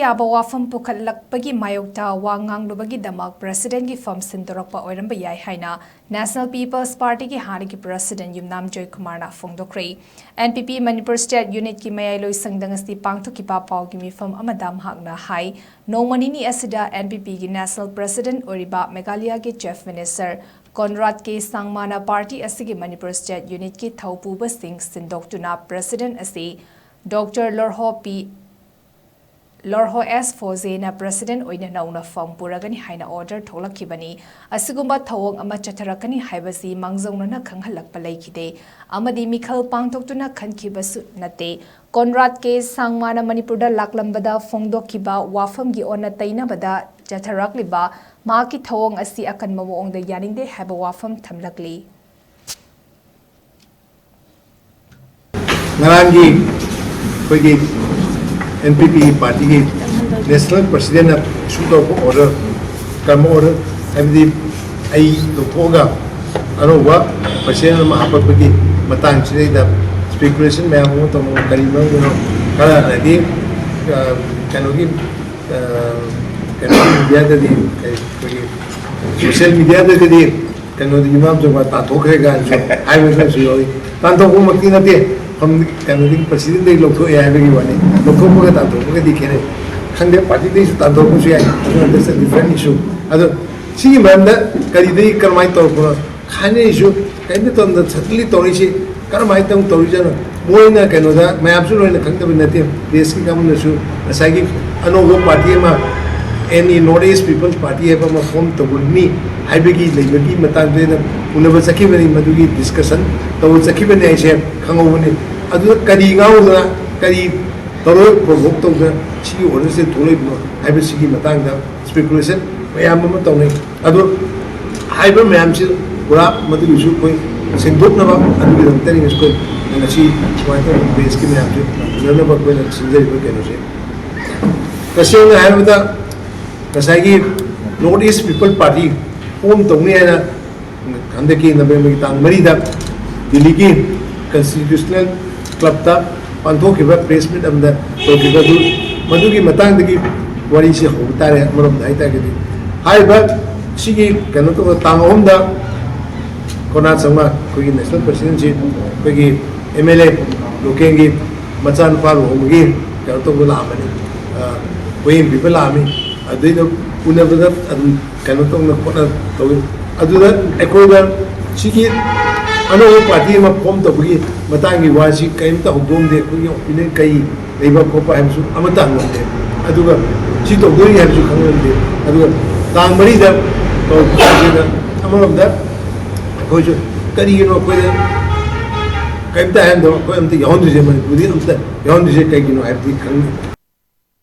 याब वाफम पुखलक्पगी मायोक्ता वा nganglubagidamag president gi fam sindorakpa oiramba yai haina National People's Party ki hanigi president Yumnam Joy Kumar na phongdokre NPP Manipur State Unit ki mayai loi sangdangasti pangthokipa paw gi mifam amadam hakna hai nomanini asida NPP gi national president oriba Meghalaya gi chief minister Conrad K Sangmana party asigi Manipur State Unit ki thaupuba sing sindoktuna president asi Dr. Lorho S. Fozena President Oina Nauna Fam Puragani Haina Order Tolakibani, Asigumba Tawong Ama Chatarakani Haibasi Mangzona Kangalak Palakide, Amadi Mikhal Pangtoktuna Kankibasu Nate, Conrad K. Sangmana Manipurda Laklambada Fongdo Kiba, Wafam Giona Taina Bada, Jatarakliba, Maki Tawong Asi Akan Mawong the Yaninde Haba Wafam Tamlakli. Narangi, NPP party की national president of shoot order कर्म order MD आई लोगोंगा ANOVA president महापौर की मतंग चीज़ दा speculation में हम तो करीबन जो कला नदी कनोगी media तदी social media तदी कनोगी युवाओं जो बात तातों करेगा जो हाई में जो योगी तातों को मक्ती नती हम कनोगी president देख लोग तो यह है कि वाले लोगों को कहता तो वो दिखे नहीं खंडे पार्टी देश तांतों को शुरू है that's a different issue अदो सी बंदा करीबी कर्माई तौर पर खाने issue कहीं तो अंदर छतली तौरी से कर्माई तौरी जाना वो इन्हें कनोदा मैं आपसे लोगों ने खंडे बनते हैं देश की काम नशु ऐसा कि अनोगो पार्टी में any Northeast People's Party है पर मैं फॉर्म तो बुनी हाइबेगी लेबेगी मतान दे ना उन्हें बस सकी बनी मधुगी discussion तो वो सकी बनी ऐसे खांगो बनी अदो करी गाँव ना करी तरों प्रोवोक तो उधर चीज़ और से थोड़े बिना हाइबेसी की मतान दा speculation मैं यहाँ मत तो नहीं अदो हाइबे में हमसे पूरा मतलब यूज़ कोई सिंधुप ना बाप अभी भी रंगते नहीं इसको नची वहाँ तो बेस की में हमसे नरने पर कोई सिंधुप कोई कहने से कैसे उन्हें हाइबे बता कैसा कि Northeast People Party फॉर्म तो नहीं है ना कंधे की नब्बे में तांग मरी दा दिल्ली की constitutional club ता पंथों के बाद प्रेस मीट अंदर तो कि मधु की मतांग की वाली से होता है मरम दाई ता के दिन हाई बात सीगी कहना तो तांग होम दा कोना संगा कोई नेशनल प्रेसिडेंट जी कोई MLA लोकेंगी मचान पार होंगी कहना तो बोला आमने कोई people आमी अदे तो उन्हें बता कहना तो उन्हें कोना तो अदुदा एकोदा सीगी अनोगो पार्टी में फॉर्म तबगी मतांगी वासी कहीं तो हुक्म दे कोई ओपिनियन कई लेबर को पाएं सु अमता होते अदुगा ची तो दोई है जो खंगन दे अदुगा तांग मरी दा तो जेदा अमरम दा कोई जो करी नो कोई कहीं तो है दो कोई अमते यौन जे मन बुद्धि अमते यौन जे कहीं नो है दी खंग